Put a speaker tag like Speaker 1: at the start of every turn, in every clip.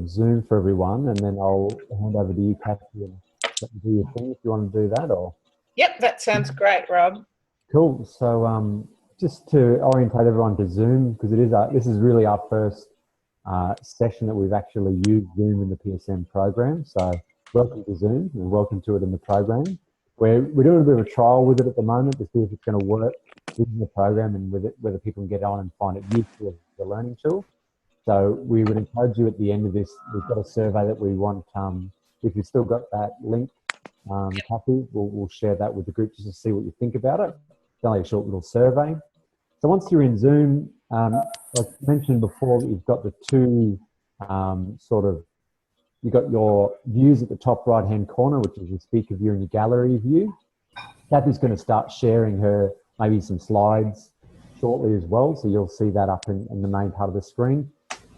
Speaker 1: Zoom for everyone, and then I'll hand over to you, Kathy, and let you do your thing if you want to do that. Or
Speaker 2: Yep, that sounds great, Rob.
Speaker 1: cool. So just to orientate everyone to Zoom, because this is really our first session that we've actually used Zoom in the PSM program. So welcome to Zoom and welcome to it in the program. We're doing a bit of a trial with it at the moment to see if it's going to work in the program and with it, whether people can get on and find it useful as a learning tool. So we would encourage you at the end of this, we've got a survey that we want, if you've still got that link, Kathy, we'll share that with the group just to see what you think about it. It's only a short little survey. So once you're in Zoom, like I mentioned before, you've got the two you've got your views at the top right-hand corner, which is your speaker view and your gallery view. Kathy's going to start sharing maybe some slides shortly as well, so you'll see that up in the main part of the screen.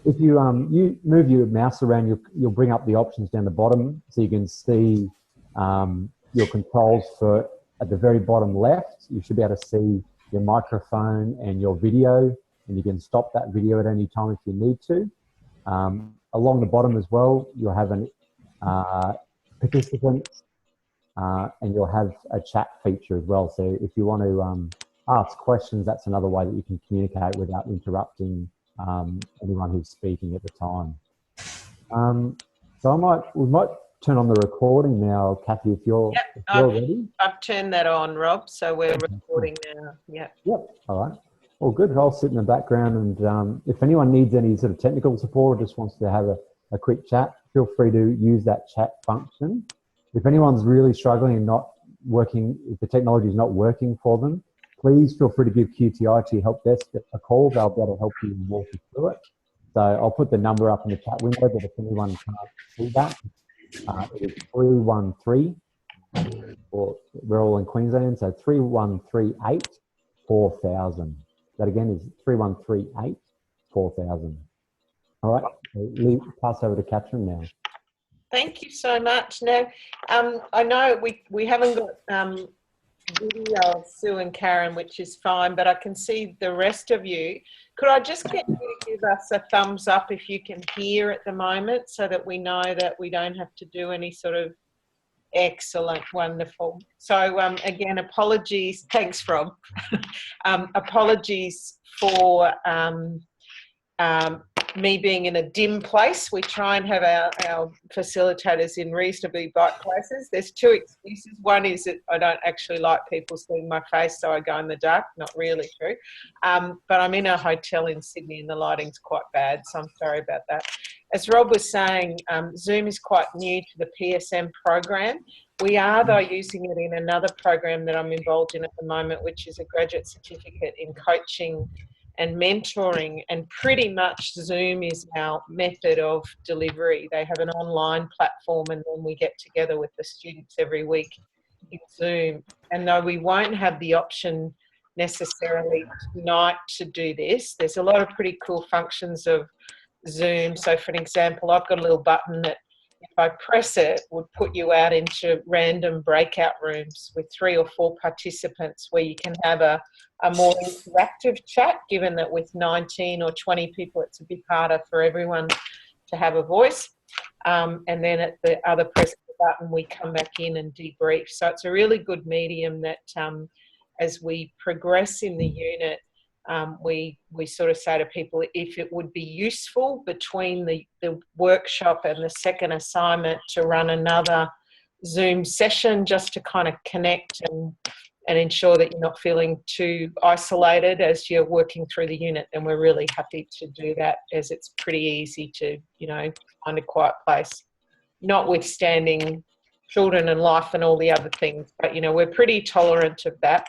Speaker 1: If you move your mouse around, you'll bring up the options down the bottom, so you can see your controls for at the very bottom left. You should be able to see your microphone and your video, and you can stop that video at any time if you need to. Along the bottom as well, you'll have an participants, and you'll have a chat feature as well. So if you want to ask questions, that's another way that you can communicate without interrupting anyone who's speaking at the time. So we might turn on the recording now, Kathy, if you're ready.
Speaker 2: I've turned that on, Rob, so we're recording now. Yep.
Speaker 1: All right. Well, good. I'll sit in the background, and if anyone needs any sort of technical support or just wants to have a quick chat, feel free to use that chat function. If anyone's really struggling and not working, if the technology is not working for them, please feel free to give QTI to your help desk a call. They'll be able to help you and walk you through it. So I'll put the number up in the chat window, but if anyone can't see that, it is 313, or we're all in Queensland, so 3138 4000. That again is 3138 4000. All right, pass over to Catherine now.
Speaker 2: Thank you so much. Now, I know we haven't got video of Sue and Karen, which is fine, but I can see the rest of you. Could I just get you to give us a thumbs up if you can hear at the moment, so that we know that we don't have to do any sort of excellent, wonderful. So again, apologies. Thanks, Rob. Apologies for me being in a dim place. We try and have our facilitators in reasonably bright places. There's two excuses. One is that I don't actually like people seeing my face, so I go in the dark. Not really true. But I'm in a hotel in Sydney and the lighting's quite bad, so I'm sorry about that. As Rob was saying, Zoom is quite new to the PSM program. We are, though, using it in another program that I'm involved in at the moment, which is a graduate certificate in coaching and mentoring, and pretty much Zoom is our method of delivery. They have an online platform, and then we get together with the students every week in Zoom. And though we won't have the option necessarily tonight to do this, there's a lot of pretty cool functions of Zoom. So for an example, I've got a little button that if I press it would put you out into random breakout rooms with 3 or 4 participants, where you can have a more interactive chat, given that with 19 or 20 people it's a bit harder for everyone to have a voice. And then at the other press of the button we come back in and debrief. So it's a really good medium that as we progress in the unit, we sort of say to people, if it would be useful between the workshop and the second assignment to run another Zoom session just to kind of connect and ensure that you're not feeling too isolated as you're working through the unit, then we're really happy to do that, as it's pretty easy to, find a quiet place, notwithstanding children and life and all the other things. But, we're pretty tolerant of that.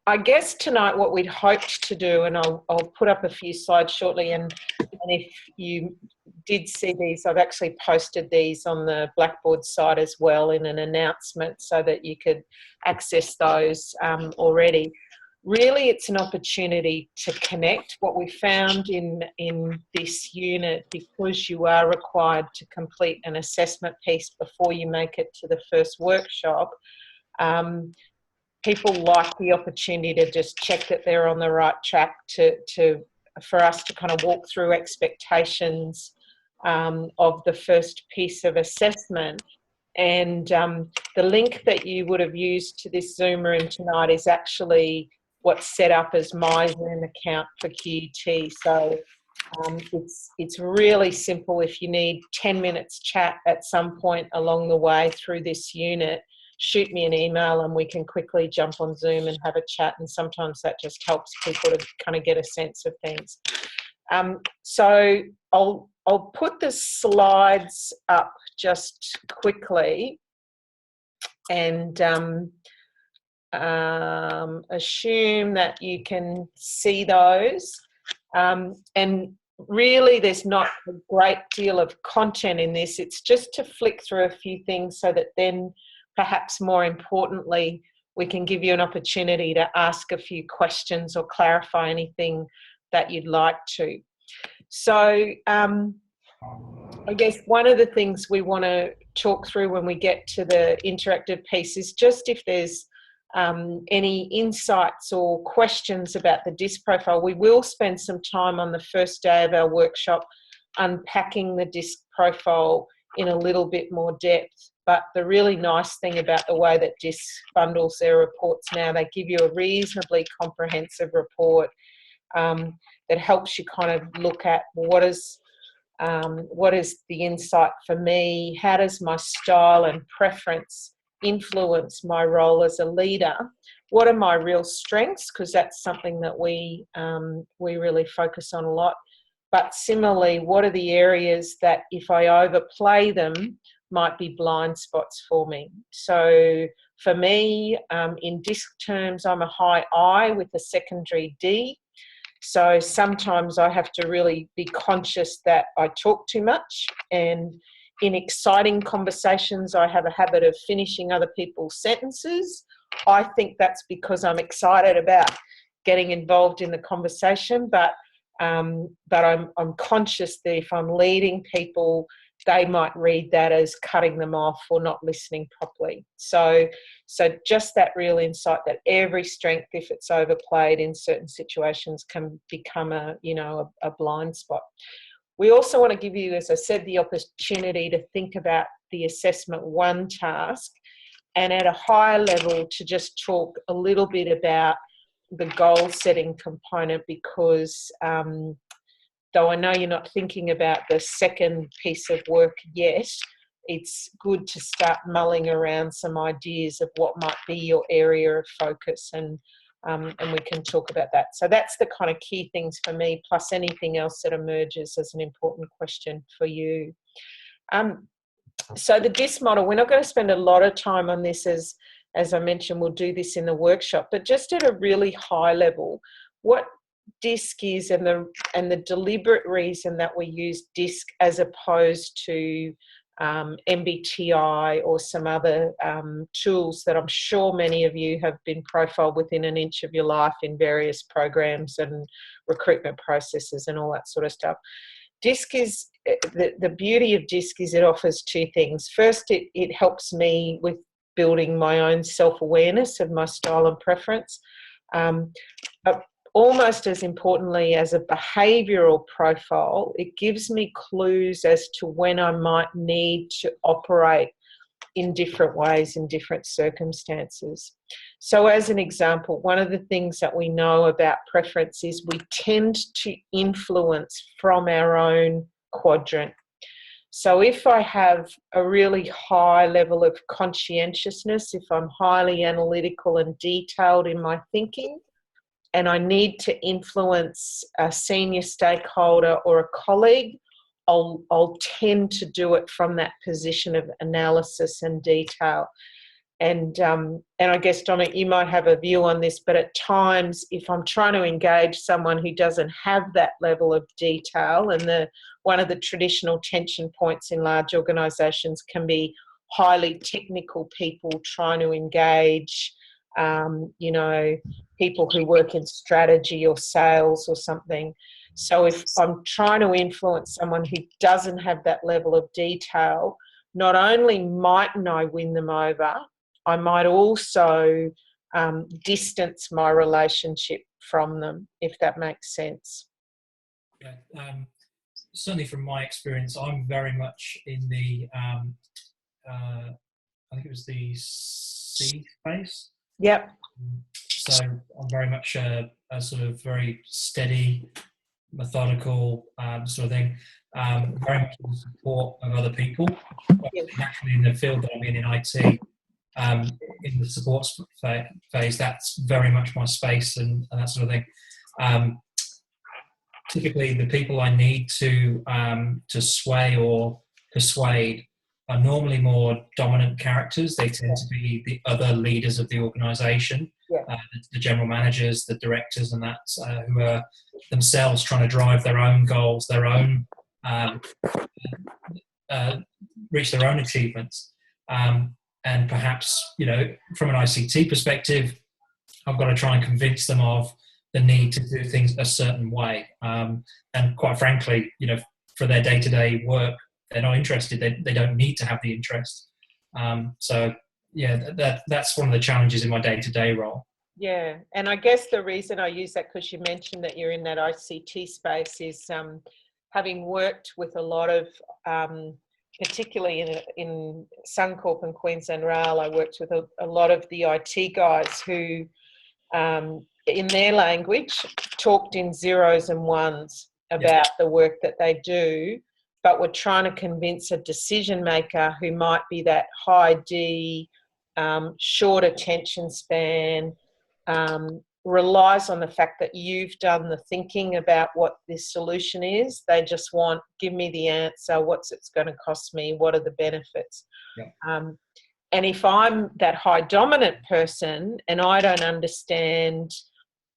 Speaker 2: I guess tonight what we'd hoped to do, and I'll put up a few slides shortly, and if you did see these, I've actually posted these on the Blackboard site as well in an announcement so that you could access those already. Really, it's an opportunity to connect. What we found in this unit, because you are required to complete an assessment piece before you make it to the first workshop, people like the opportunity to just check that they're on the right track to for us to kind of walk through expectations of the first piece of assessment. And the link that you would have used to this Zoom room tonight is actually what's set up as my Zoom account for QUT. So it's really simple. If you need 10 minutes chat at some point along the way through this unit, shoot me an email and we can quickly jump on Zoom and have a chat. And sometimes that just helps people to kind of get a sense of things. So I'll put the slides up just quickly and assume that you can see those. And really there's not a great deal of content in this. It's just to flick through a few things so that then perhaps more importantly we can give you an opportunity to ask a few questions or clarify anything that you'd like to. So I guess one of the things we want to talk through when we get to the interactive piece is just if there's any insights or questions about the DISC profile. We will spend some time on the first day of our workshop unpacking the DISC profile in a little bit more depth. But the really nice thing about the way that DISC bundles their reports now, they give you a reasonably comprehensive report that helps you kind of look at what is the insight for me, how does my style and preference influence my role as a leader, what are my real strengths, because that's something that we really focus on a lot, but similarly, what are the areas that if I overplay them might be blind spots for me. So for me, in DISC terms, I'm a high I with a secondary D. So sometimes I have to really be conscious that I talk too much, and in exciting conversations I have a habit of finishing other people's sentences. I think that's because I'm excited about getting involved in the conversation, but I'm conscious that if I'm leading people, they might read that as cutting them off or not listening properly. So just that real insight that every strength, if it's overplayed in certain situations, can become a blind spot. We also want to give you, as I said, the opportunity to think about the assessment one task, and at a higher level to just talk a little bit about the goal setting component, because though I know you're not thinking about the second piece of work yet, it's good to start mulling around some ideas of what might be your area of focus, and we can talk about that. So that's the kind of key things for me, plus anything else that emerges as an important question for you. So the DISC model, we're not going to spend a lot of time on this, as I mentioned, we'll do this in the workshop, but just at a really high level, what DISC is and the deliberate reason that we use DISC as opposed to MBTI or some other tools that I'm sure many of you have been profiled within an inch of your life in various programs and recruitment processes and all that sort of stuff. DISC is, the beauty of DISC is it offers two things. First, it helps me with building my own self-awareness of my style and preference. But almost as importantly as a behavioural profile, it gives me clues as to when I might need to operate in different ways in different circumstances. So as an example, one of the things that we know about preference is we tend to influence from our own quadrant. So if I have a really high level of conscientiousness, if I'm highly analytical and detailed in my thinking, and I need to influence a senior stakeholder or a colleague, I'll tend to do it from that position of analysis and detail. And I guess, Dominic, you might have a view on this, but at times, if I'm trying to engage someone who doesn't have that level of detail, and one of the traditional tension points in large organisations can be highly technical people trying to engage people who work in strategy or sales or something. So if I'm trying to influence someone who doesn't have that level of detail, not only mightn't I win them over, I might also distance my relationship from them, if that makes sense.
Speaker 3: Yeah, certainly from my experience, I'm very much in the, I think it was the C space.
Speaker 2: Yep.
Speaker 3: So I'm very much a sort of very steady, methodical sort of thing. Very much in the support of other people.
Speaker 2: Yep.
Speaker 3: Naturally, in the field that I'm in IT, in the support phase, that's very much my space and that sort of thing. Typically, the people I need to sway or persuade are normally more dominant characters. They tend to be the other leaders of the organisation,
Speaker 2: Yeah.
Speaker 3: the general managers, the directors, and that who are themselves trying to drive their own goals, their own reach their own achievements. And perhaps, you know, from an ICT perspective, I've got to try and convince them of the need to do things a certain way. And quite frankly, you know, for their day-to-day work, they're not interested. They don't need to have the interest. So yeah, that's one of the challenges in my day-to-day role.
Speaker 2: Yeah, and I guess the reason I use that, because you mentioned that you're in that ICT space, is having worked with a lot of, particularly in Suncorp and Queensland Rail, I worked with a lot of the IT guys who, in their language, talked in zeros and ones about the work that they do, but were trying to convince a decision maker who might be that high D, short attention span, relies on the fact that you've done the thinking about what this solution is. They just want, give me the answer, what's it's going to cost me, what are the benefits? And if I'm that high dominant person and I don't understand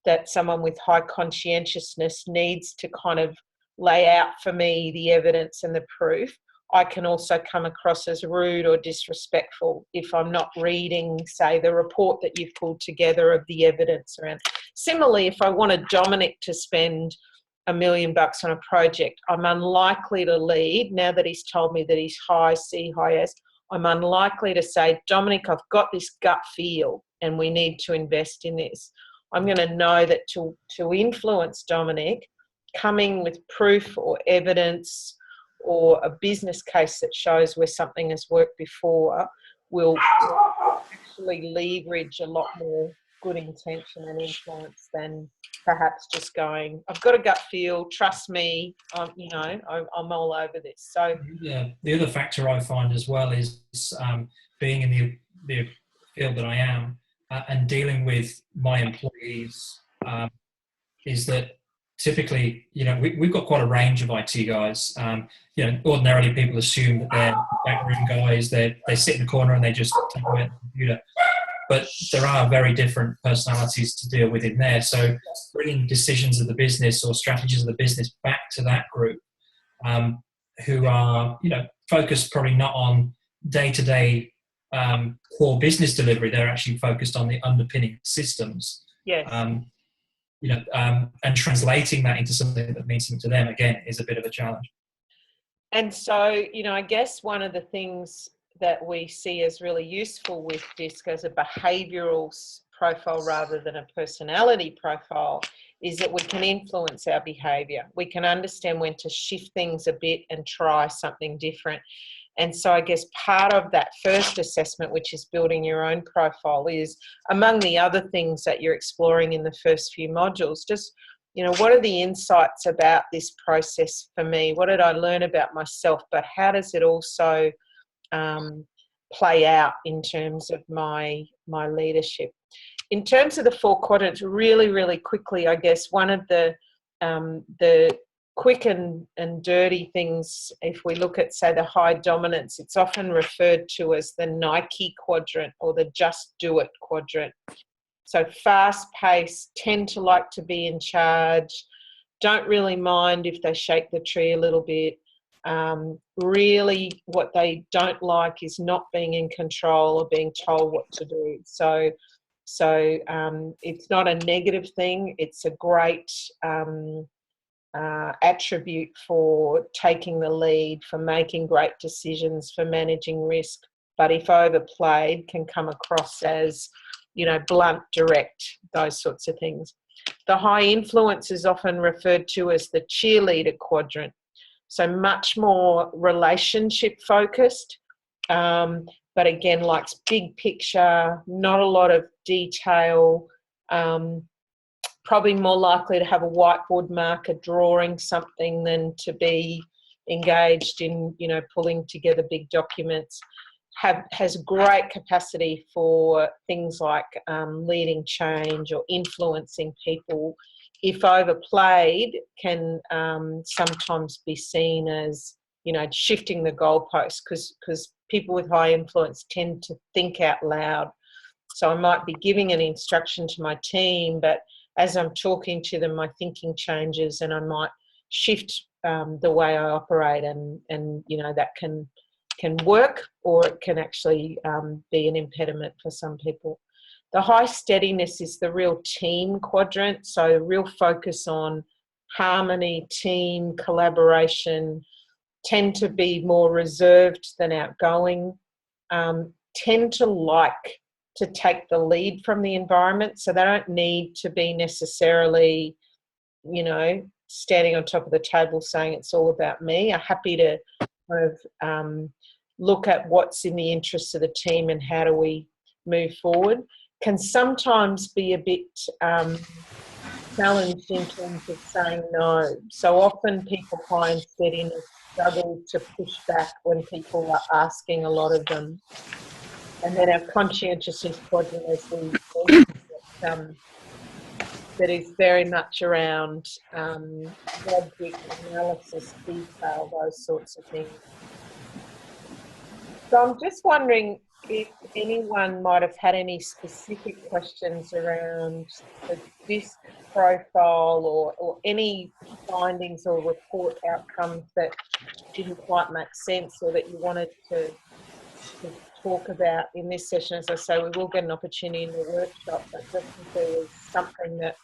Speaker 2: that someone with high conscientiousness needs to kind of lay out for me the evidence and the proof, I can also come across as rude or disrespectful if I'm not reading, say, the report that you've pulled together of the evidence around. Similarly, if I wanted Dominic to spend $1 million on a project, I'm unlikely to lead, now that he's told me that he's high C, high S, I'm unlikely to say, Dominic, I've got this gut feel and we need to invest in this. I'm going to know that to influence Dominic, coming with proof or evidence or a business case that shows where something has worked before will actually leverage a lot more good intention and influence than perhaps just going, I've got a gut feel, trust me, you know, I'm all over this. So
Speaker 3: yeah, the other factor I find as well is being in the field that I am and dealing with my employees is that typically, you know, we've got quite a range of IT guys. You know, ordinarily people assume that they're backroom guys, they sit in the corner and they just take away the computer. But there are very different personalities to deal with in there. So bringing decisions of the business or strategies of the business back to that group who are, you know, focused probably not on day-to-day core business delivery. They're actually focused on the underpinning systems.
Speaker 2: yes.
Speaker 3: You know, and translating that into something that means something to them, again, is a bit of a challenge.
Speaker 2: And so, you know, I guess one of the things that we see as really useful with DISC as a behavioural profile rather than a personality profile is that we can influence our behaviour. We can understand when to shift things a bit and try something different. And so I guess part of that first assessment, which is building your own profile, is among the other things that you're exploring in the first few modules, just, you know, what are the insights about this process for me? What did I learn about myself? But how does it also play out in terms of my leadership? In terms of the 4 quadrants, really, really quickly, I guess one of the quick and dirty things, if we look at, say, the high dominance, it's often referred to as the Nike quadrant or the just do it quadrant. So fast paced, tend to like to be in charge, don't really mind if they shake the tree a little bit. Really what they don't like is not being in control or being told what to do. So it's not a negative thing. It's a great attribute for taking the lead, for making great decisions, for managing risk. But if overplayed, can come across as, you know, blunt, direct, those sorts of things. The high influence is often referred to as the cheerleader quadrant. So much more relationship focused, but again, likes big picture, not a lot of detail, probably more likely to have a whiteboard marker drawing something than to be engaged in, you know, pulling together big documents. Has great capacity for things like leading change or influencing people. If overplayed, can sometimes be seen as, you know, shifting the goalposts, because people with high influence tend to think out loud. So I might be giving an instruction to my team, but as I'm talking to them, my thinking changes, and I might shift the way I operate, and you know, that can work, or it can actually be an impediment for some people. The high steadiness is the real team quadrant, so real focus on harmony, team, collaboration, tend to be more reserved than outgoing, tend to like to take the lead from the environment, so they don't need to be necessarily, you know, standing on top of the table saying it's all about me. Are happy to kind of look at what's in the interests of the team and how do we move forward. Can sometimes be a bit challenged in terms of saying no. So often people high and steadiness struggle to push back when people are asking a lot of them. And then our conscientiousness quadrant, as we that is very much around logic, analysis, detail, those sorts of things. So I'm just wondering if anyone might have had any specific questions around the DISC profile, or any findings or report outcomes that didn't quite make sense, or that you wanted to talk about in this session. As I say, we will get an opportunity in the workshop, but just if there was something that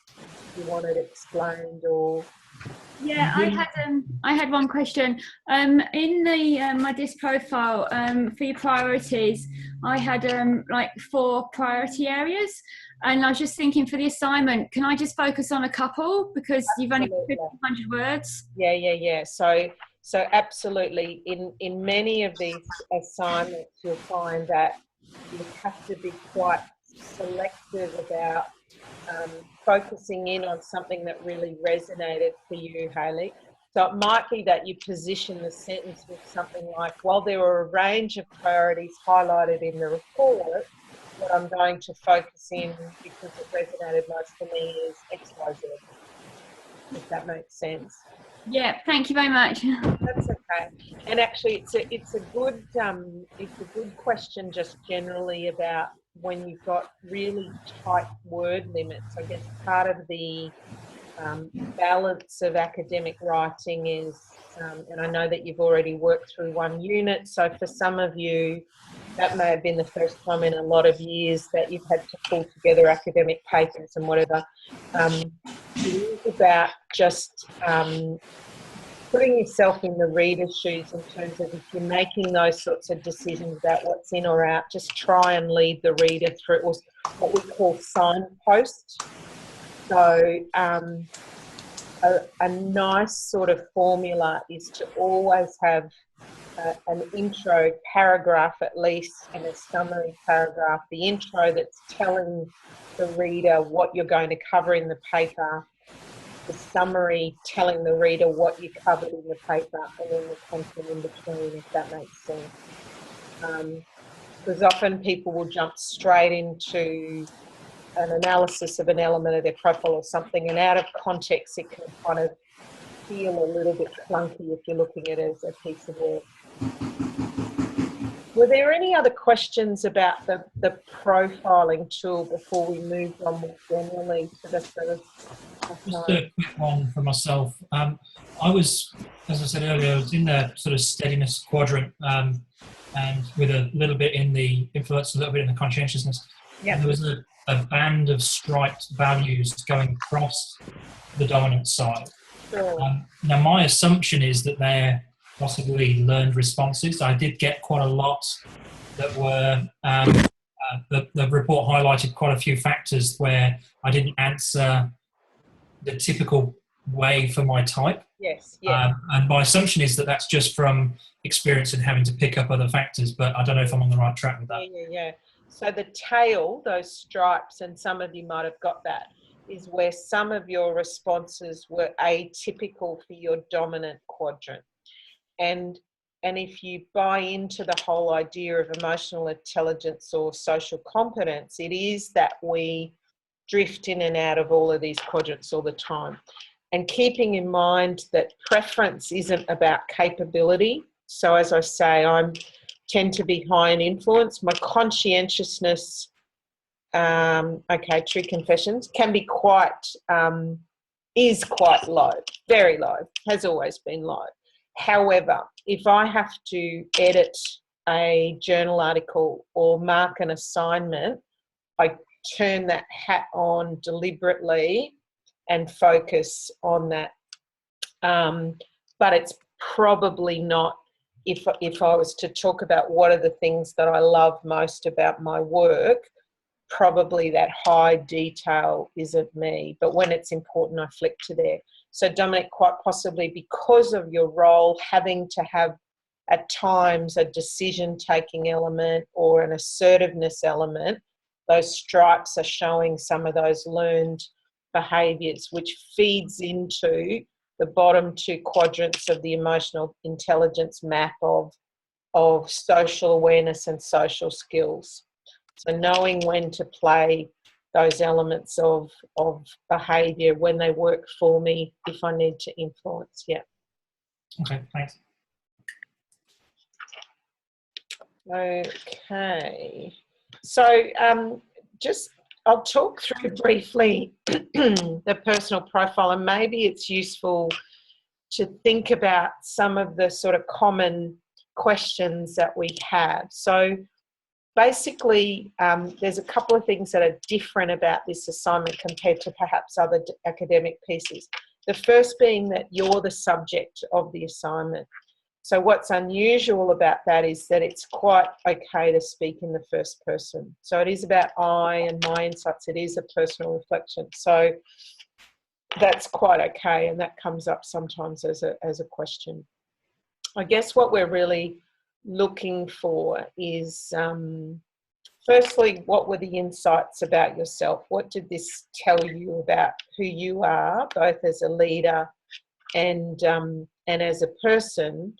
Speaker 2: you wanted explained or...
Speaker 4: Yeah, I had one question. In the my DISC profile, for your priorities, I had like 4 priority areas, and I was just thinking, for the assignment, can I just focus on a couple, because you've only got 1,500 words?
Speaker 2: Yeah. So absolutely, in many of these assignments, you'll find that you have to be quite selective about focusing in on something that really resonated for you, Hayley. So it might be that you position the sentence with something like, while there are a range of priorities highlighted in the report, what I'm going to focus in, because it resonated most for me, is X, Y, Z. If that makes sense.
Speaker 4: Yeah, thank you very much.
Speaker 2: That's okay. And actually, it's a good question just generally about when you've got really tight word limits. I guess part of the balance of academic writing is, and I know that you've already worked through one unit, so for some of you, that may have been the first time in a lot of years that you've had to pull together academic papers and whatever. It is about just putting yourself in the reader's shoes, in terms of if you're making those sorts of decisions about what's in or out, just try and lead the reader through what we call signposts. So a nice sort of formula is to always have an intro paragraph at least, and a summary paragraph. The intro that's telling the reader what you're going to cover in the paper, the summary telling the reader what you covered in the paper, and then the content in between, if that makes sense. Because often people will jump straight into an analysis of an element of their profile or something, and out of context it can kind of feel a little bit clunky if you're looking at it as a piece of work. Were there any other questions about the profiling tool before we moved on more generally to the sort of...
Speaker 3: Just a quick one for myself. I was, as I said earlier, I was in the sort of steadiness quadrant, and with a little bit in the influence, a little bit in the conscientiousness.
Speaker 2: Yeah.
Speaker 3: And there was a band of striped values going across the dominant side.
Speaker 2: Sure.
Speaker 3: Now, my assumption is that they're possibly learned responses. I did get quite a lot that were, the report highlighted quite a few factors where I didn't answer the typical way for my type.
Speaker 2: Yes, yes.
Speaker 3: And my assumption is that that's just from experience and having to pick up other factors, but I don't know if I'm on the right track with that.
Speaker 2: Yeah. So the tail, those stripes, and some of you might have got that, is where some of your responses were atypical for your dominant quadrant. And if you buy into the whole idea of emotional intelligence or social competence, it is that we drift in and out of all of these quadrants all the time. And keeping in mind that preference isn't about capability. So as I say, I tend to be high in influence. My conscientiousness, true confessions, can be is quite low, very low, has always been low. However, if I have to edit a journal article or mark an assignment, I turn that hat on deliberately and focus on that. But it's probably not, if I was to talk about what are the things that I love most about my work, probably that high detail isn't me. But when it's important, I flick to there. So Dominic, quite possibly because of your role having to have at times a decision-taking element or an assertiveness element, those stripes are showing some of those learned behaviours, which feeds into the bottom two quadrants of the emotional intelligence map of social awareness and social skills. So knowing when to play those elements of behaviour when they work for me if I need to influence. Yeah.
Speaker 3: Okay, thanks.
Speaker 2: Okay. So I'll talk through briefly the personal profile, and maybe it's useful to think about some of the sort of common questions that we have. So basically, there's a couple of things that are different about this assignment compared to perhaps other academic pieces. The first being that you're the subject of the assignment. So what's unusual about that is that it's quite okay to speak in the first person. So it is about I and my insights. It is a personal reflection. So that's quite okay, and that comes up sometimes as a question. I guess what we're really looking for is, firstly, what were the insights about yourself? What did this tell you about who you are, both as a leader and as a person?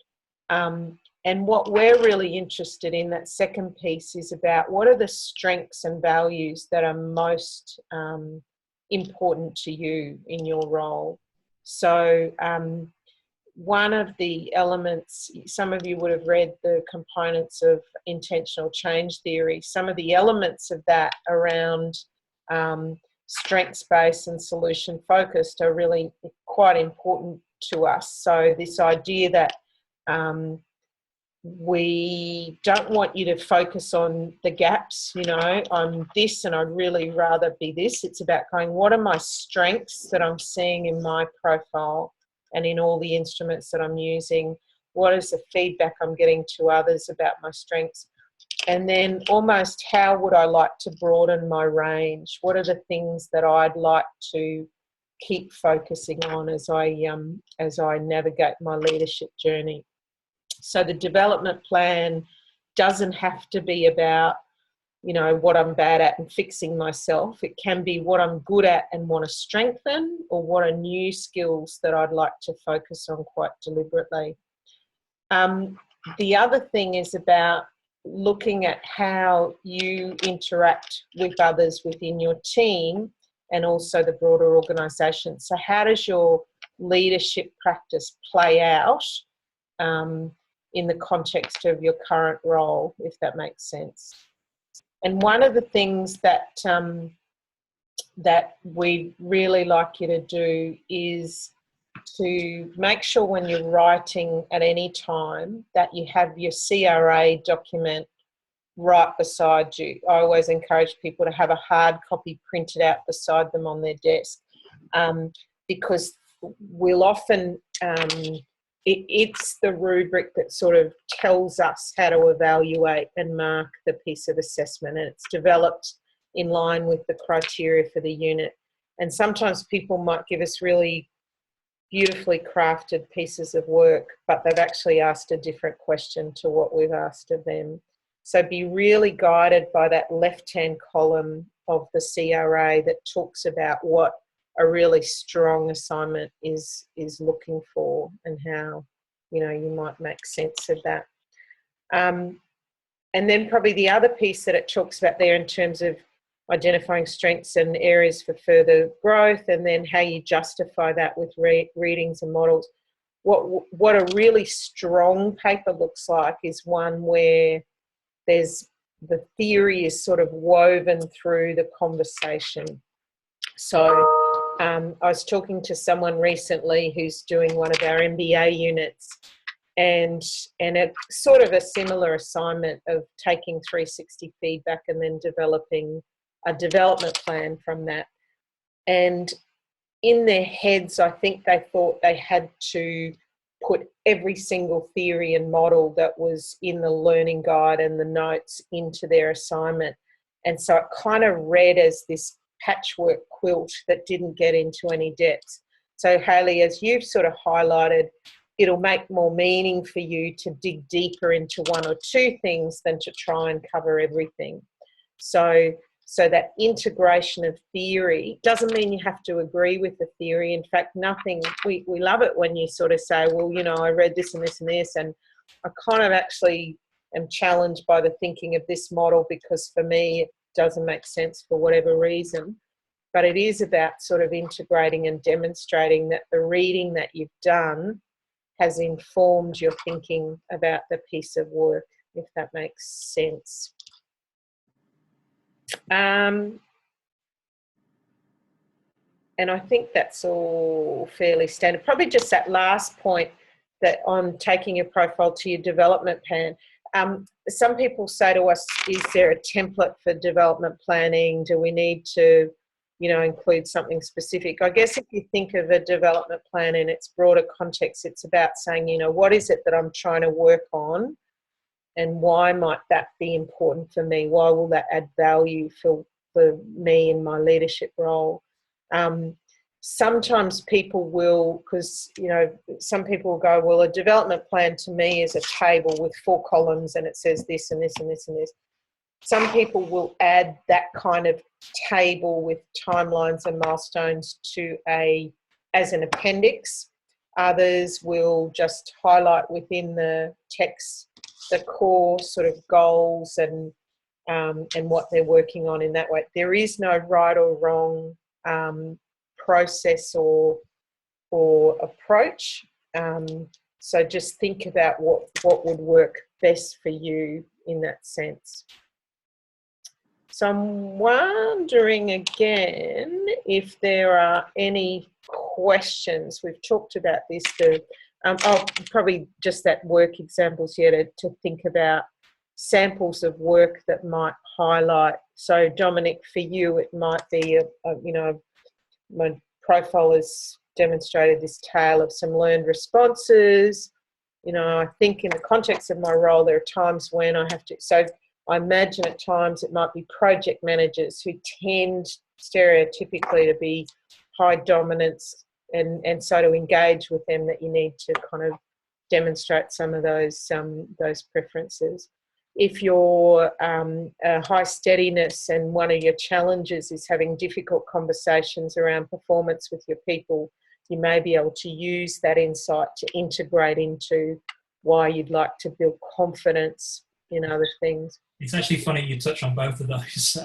Speaker 2: And what we're really interested in, that second piece, is about what are the strengths and values that are most important to you in your role. So one of the elements, some of you would have read the components of intentional change theory. Some of the elements of that around strengths-based and solution-focused are really quite important to us. So this idea that we don't want you to focus on the gaps, you know, I'm this and I'd really rather be this. It's about going, what are my strengths that I'm seeing in my profile and in all the instruments that I'm using? What is the feedback I'm getting to others about my strengths? And then almost how would I like to broaden my range? What are the things that I'd like to keep focusing on as I navigate my leadership journey? So the development plan doesn't have to be about, you know, what I'm bad at and fixing myself. It can be what I'm good at and want to strengthen, or what are new skills that I'd like to focus on quite deliberately. The other thing is about looking at how you interact with others within your team and also the broader organisation. So how does your leadership practice play out in the context of your current role, if that makes sense? And one of the things that that we'd really like you to do is to make sure when you're writing at any time that you have your CRA document right beside you. I always encourage people to have a hard copy printed out beside them on their desk, because we'll often, it's the rubric that sort of tells us how to evaluate and mark the piece of assessment, and it's developed in line with the criteria for the unit. And sometimes people might give us really beautifully crafted pieces of work, but they've actually asked a different question to what we've asked of them. So be really guided by that left-hand column of the CRA that talks about what a really strong assignment is looking for, and how, you know, you might make sense of that. And then probably the other piece that it talks about there in terms of identifying strengths and areas for further growth, and then how you justify that with readings and models. What a really strong paper looks like is one where there's the theory is sort of woven through the conversation. So I was talking to someone recently who's doing one of our MBA units, and it's sort of a similar assignment of taking 360 feedback and then developing a development plan from that. And in their heads, I think they thought they had to put every single theory and model that was in the learning guide and the notes into their assignment. And so it kind of read as this patchwork quilt that didn't get into any depth. So Hayley, as you've sort of highlighted, it'll make more meaning for you to dig deeper into one or two things than to try and cover everything. So that integration of theory doesn't mean you have to agree with the theory. In fact, we love it when you sort of say, well, you know, I read this and this and this, and I kind of actually am challenged by the thinking of this model because for me it doesn't make sense for whatever reason. But it is about sort of integrating and demonstrating that the reading that you've done has informed your thinking about the piece of work, if that makes sense. And I think that's all fairly standard. Probably just that last point that on taking your profile to your development plan. Some people say to us, is there a template for development planning? Do we need to, you know, include something specific? I guess if you think of a development plan in its broader context, it's about saying, you know, what is it that I'm trying to work on? And why might that be important for me? Why will that add value for me in my leadership role? Sometimes people will, because, you know, some people will go, well, a development plan to me is a table with 4 columns and it says this and this and this and this. Some people will add that kind of table with timelines and milestones as an appendix. Others will just highlight within the text the core sort of goals and what they're working on in that way. There is no right or wrong process or approach. So just think about what would work best for you in that sense. So I'm wondering again if there are any questions. We've talked about this. Probably just that work examples here to think about samples of work that might highlight. So Dominic, for you, it might be, you know, my profile has demonstrated this tale of some learned responses. You know, I think in the context of my role, there are times when I have to, so I imagine at times it might be project managers who tend stereotypically to be high dominance, and so to engage with them that you need to kind of demonstrate some of those preferences. If you're a high steadiness and one of your challenges is having difficult conversations around performance with your people, you may be able to use that insight to integrate into why you'd like to build confidence in other things.
Speaker 3: It's actually funny you touch on both of those.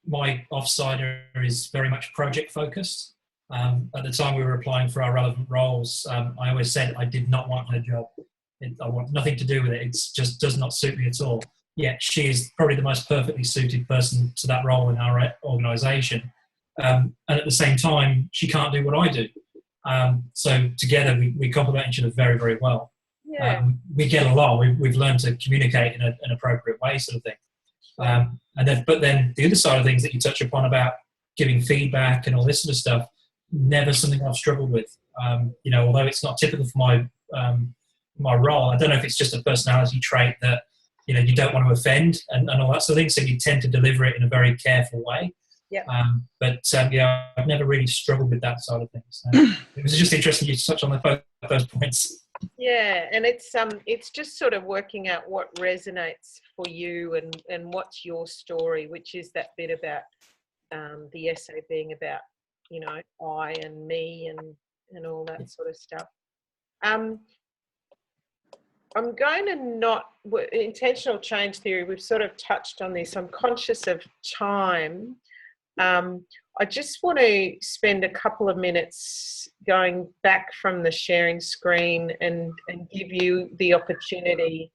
Speaker 3: My offsider is very much project focused. At the time we were applying for our relevant roles, I always said I did not want her job. I want nothing to do with it. It just does not suit me at all. Yet she is probably the most perfectly suited person to that role in our organisation. And at the same time, she can't do what I do. So together we complement each other very, very well.
Speaker 2: Yeah.
Speaker 3: We get along. We've learned to communicate in an appropriate way, sort of thing. But then the other side of things that you touch upon about giving feedback and all this sort of stuff, never something I've struggled with. You know, although it's not typical for my role, I don't know if it's just a personality trait that, you know, you don't want to offend and all that sort of thing, so you tend to deliver it in a very careful way.
Speaker 2: Yeah.
Speaker 3: But I've never really struggled with that side of things. So it was just interesting you touch on those points.
Speaker 2: Yeah, and it's just sort of working out what resonates for you and what's your story, which is that bit about the essay being about, I and me and all that sort of stuff. I'm going to intentional change theory. We've sort of touched on this. I'm conscious of time. I just want to spend a couple of minutes going back from the sharing screen and give you the opportunity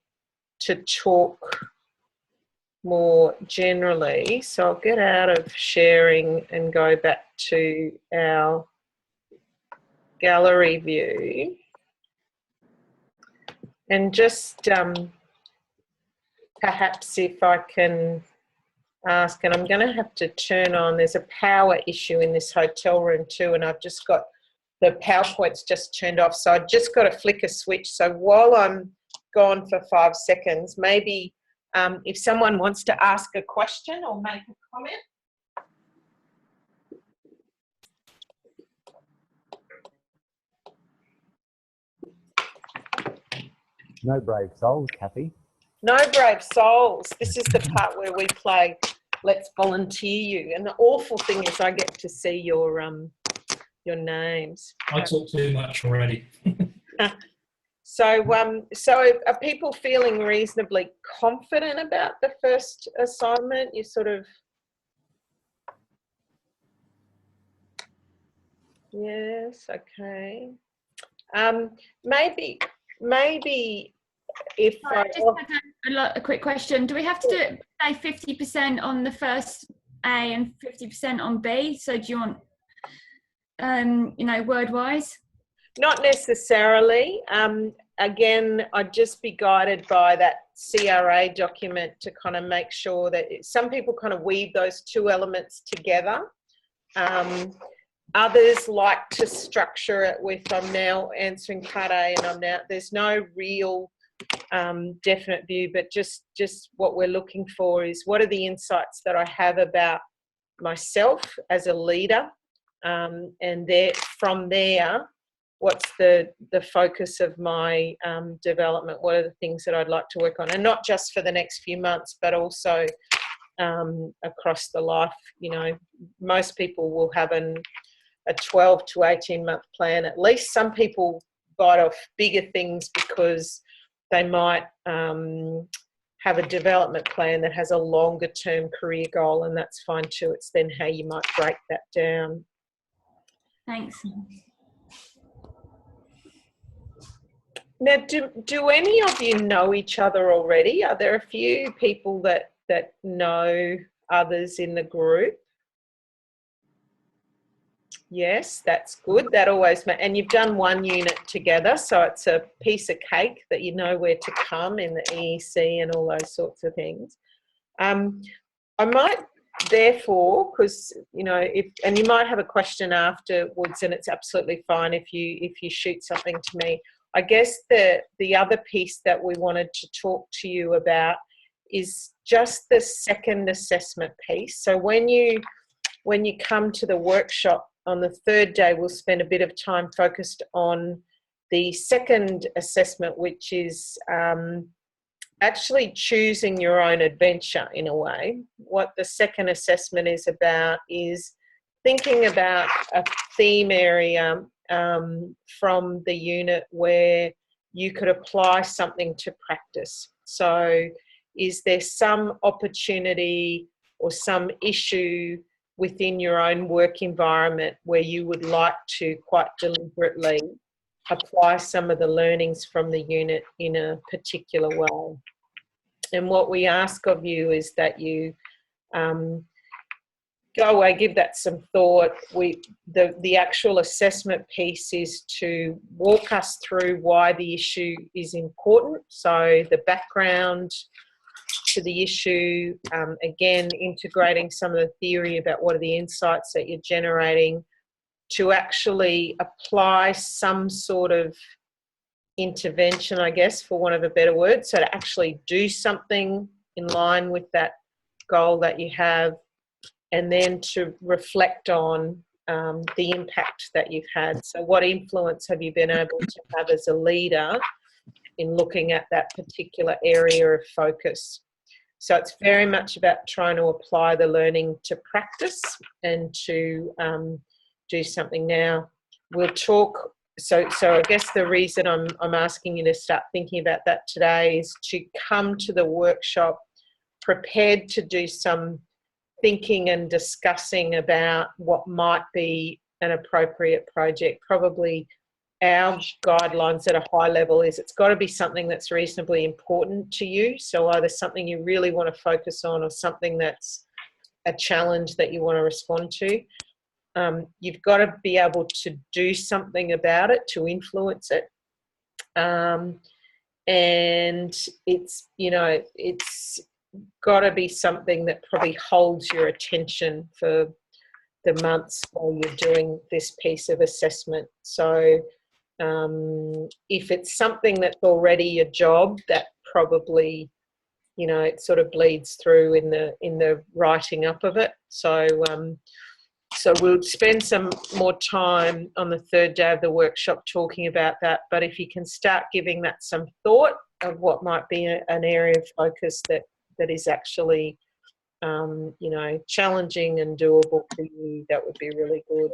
Speaker 2: to talk more generally. So I'll get out of sharing and go back to our gallery view. And just perhaps if I can ask, and I'm going to have to turn on, there's a power issue in this hotel room too, and I've just got the PowerPoint's just turned off, so I've just got to flick a switch. So while I'm gone for 5 seconds, maybe if someone wants to ask a question or make a comment.
Speaker 1: No brave souls, Kathy.
Speaker 2: No brave souls. This is the part where we play Let's Volunteer You. And the awful thing is I get to see your names.
Speaker 3: I talk too much already.
Speaker 2: So are people feeling reasonably confident about the first assignment? You sort of... Yes, okay. Maybe if
Speaker 4: I just had a quick question. Do we have to do it, say, 50% on the first A and 50% on B? So do you want, word-wise?
Speaker 2: Not necessarily. Again, I'd just be guided by that CRA document to kind of make sure that some people kind of weave those two elements together. Others like to structure it with, I'm now answering part A and there's no real definite view, but just what we're looking for is what are the insights that I have about myself as a leader, and from there, what's the focus of my development? What are the things that I'd like to work on? And not just for the next few months, but also across the life. Most people will have a 12 to 18 month plan. At least some people bite off bigger things because they might have a development plan that has a longer term career goal, and that's fine too. It's then how you might break that down.
Speaker 4: Thanks.
Speaker 2: Now, do any of you know each other already? Are there a few people that know others in the group? Yes, that's good. That always and you've done one unit together, so it's a piece of cake that you know where to come in the EEC and all those sorts of things. I might therefore, because and you might have a question afterwards, and it's absolutely fine if you shoot something to me. I guess the other piece that we wanted to talk to you about is just the second assessment piece. So when you come to the workshop on the third day, we'll spend a bit of time focused on the second assessment, which is actually choosing your own adventure in a way. What the second assessment is about is thinking about a theme area from the unit where you could apply something to practice. So is there some opportunity or some issue within your own work environment where you would like to quite deliberately apply some of the learnings from the unit in a particular way? And what we ask of you is that you go away, give that some thought. The actual assessment piece is to walk us through why the issue is important. So the background to the issue, again, integrating some of the theory about what are the insights that you're generating, to actually apply some sort of intervention, I guess, for want of a better word. So to actually do something in line with that goal that you have, and then to reflect on the impact that you've had. So what influence have you been able to have as a leader in looking at that particular area of focus? So it's very much about trying to apply the learning to practice and to do something. Now, we'll talk. So I guess the reason I'm asking you to start thinking about that today is to come to the workshop prepared to do some thinking and discussing about what might be an appropriate project. Probably our guidelines at a high level is it's got to be something that's reasonably important to you. So either something you really want to focus on or something that's a challenge that you want to respond to. You've got to be able to do something about it to influence it. And it's, you know, it's got to be something that probably holds your attention for the months while you're doing this piece of assessment. So if it's something that's already your job, that probably, you know, it sort of bleeds through in the writing up of it. So we'll spend some more time on the third day of the workshop talking about that. But if you can start giving that some thought of what might be an area of focus that is actually, you know, challenging and doable for you, that would be really good.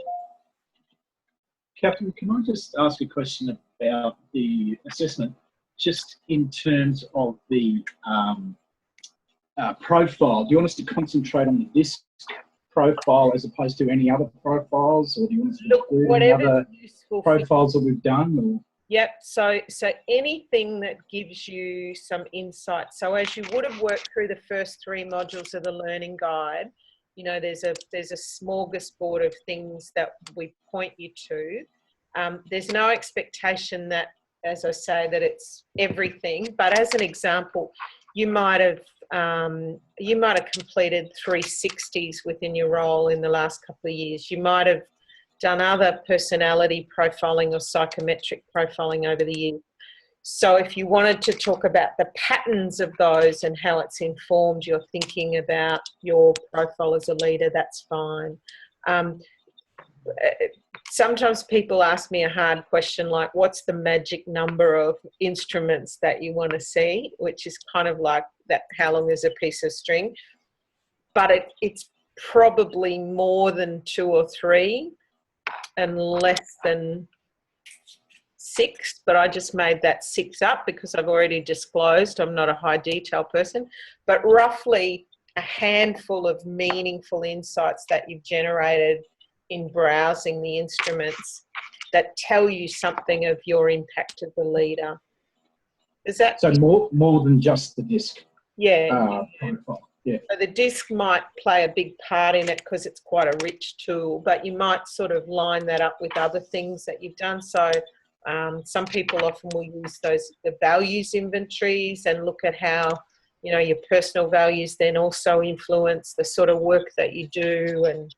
Speaker 5: Catherine, can I just ask a question about the assessment, just in terms of the profile? Do you want us to concentrate on the DISC profile as opposed to any other profiles, or do you want us to include any other profiles that we've done? Or?
Speaker 2: Yep, so anything that gives you some insight. So as you would have worked through the first 3 modules of the learning guide, you know, there's a smorgasbord of things that we point you to. There's no expectation that, as I say, that it's everything, but as an example, you might have completed 360s within your role in the last couple of years. You might have done other personality profiling or psychometric profiling over the years. So if you wanted to talk about the patterns of those and how it's informed your thinking about your profile as a leader, that's fine. Sometimes people ask me a hard question like, what's the magic number of instruments that you want to see, which is kind of like that, how long is a piece of string? But it's probably more than 2 or 3 and less than 6, but I just made that 6 up because I've already disclosed I'm not a high detail person, but roughly a handful of meaningful insights that you've generated in browsing the instruments that tell you something of your impact as a leader. Is that
Speaker 5: so more than just the DISC?
Speaker 2: Yeah.
Speaker 5: Profile. Yeah.
Speaker 2: So the DISC might play a big part in it because it's quite a rich tool, but you might sort of line that up with other things that you've done. So some people often will use the values inventories and look at how, you know, your personal values then also influence the sort of work that you do and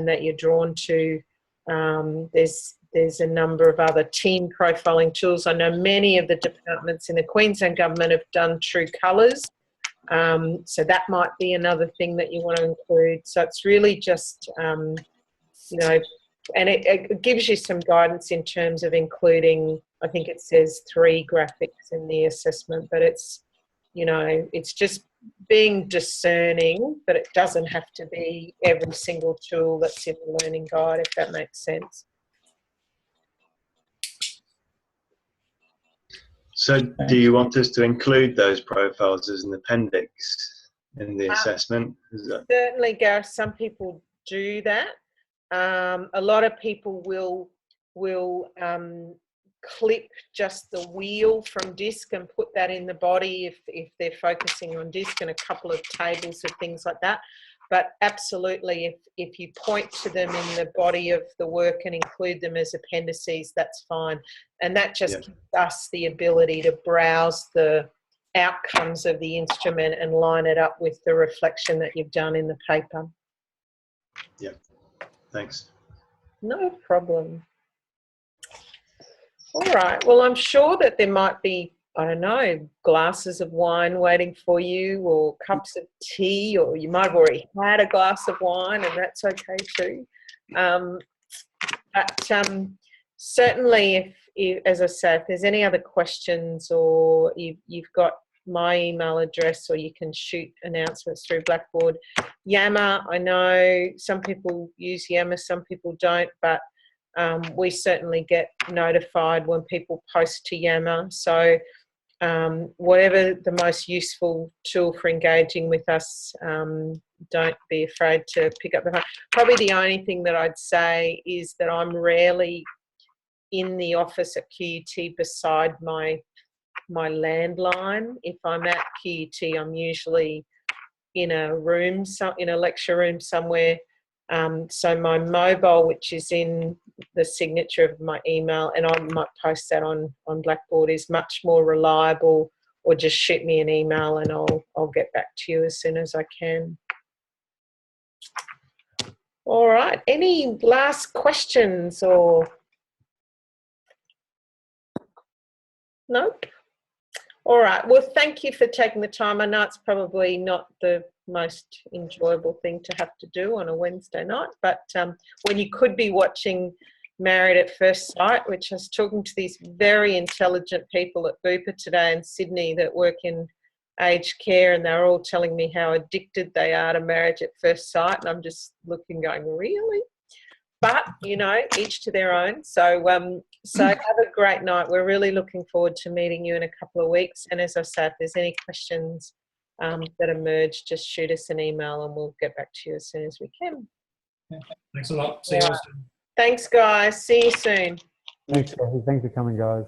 Speaker 2: that you're drawn to. There's a number of other team profiling tools. I know many of the departments in the Queensland government have done true colours. So that might be another thing that you want to include. So it's really just, you know, and it gives you some guidance in terms of including, I think it says 3 graphics in the assessment, but it's, you know, it's just being discerning, but it doesn't have to be every single tool that's in the learning guide, if that makes sense.
Speaker 6: So do you want us to include those profiles as an appendix in the assessment?
Speaker 2: Certainly, Gareth, some people do that. A lot of people will clip just the wheel from DISC and put that in the body if they're focusing on DISC, and a couple of tables of things like that. But absolutely, if you point to them in the body of the work and include them as appendices, that's fine. And that just gives us the ability to browse the outcomes of the instrument and line it up with the reflection that you've done in the paper.
Speaker 6: Yeah, thanks.
Speaker 2: No problem. All right. Well, I'm sure that there might be I don't know, glasses of wine waiting for you, or cups of tea, or you might have already had a glass of wine, and that's okay too. But certainly, if, as I said, if there's any other questions, or you've got my email address, or you can shoot announcements through Blackboard. Yammer, I know some people use Yammer, some people don't, but we certainly get notified when people post to Yammer. So whatever the most useful tool for engaging with us, don't be afraid to pick up the phone. Probably the only thing that I'd say is that I'm rarely in the office at QUT beside my landline. If I'm at QUT, I'm usually in a room, in a lecture room somewhere. So my mobile, which is in the signature of my email, and I might post that on Blackboard, is much more reliable. Or just shoot me an email and I'll get back to you as soon as I can. All right. Any last questions or? Nope. All right. Well, thank you for taking the time. I know it's probably not the most enjoyable thing to have to do on a Wednesday night, but when you could be watching Married at First Sight, which I was talking to these very intelligent people at Bupa today in Sydney that work in aged care, and they're all telling me how addicted they are to Marriage at First Sight, and I'm just looking going, really? But, you know, each to their own. So have a great night. We're really looking forward to meeting you in a couple of weeks. And as I said, if there's any questions that emerge, just shoot us an email and we'll get back to you as soon as we can.
Speaker 3: Thanks a lot. See you all soon.
Speaker 2: Thanks, guys. See you soon.
Speaker 1: Thanks for coming, guys.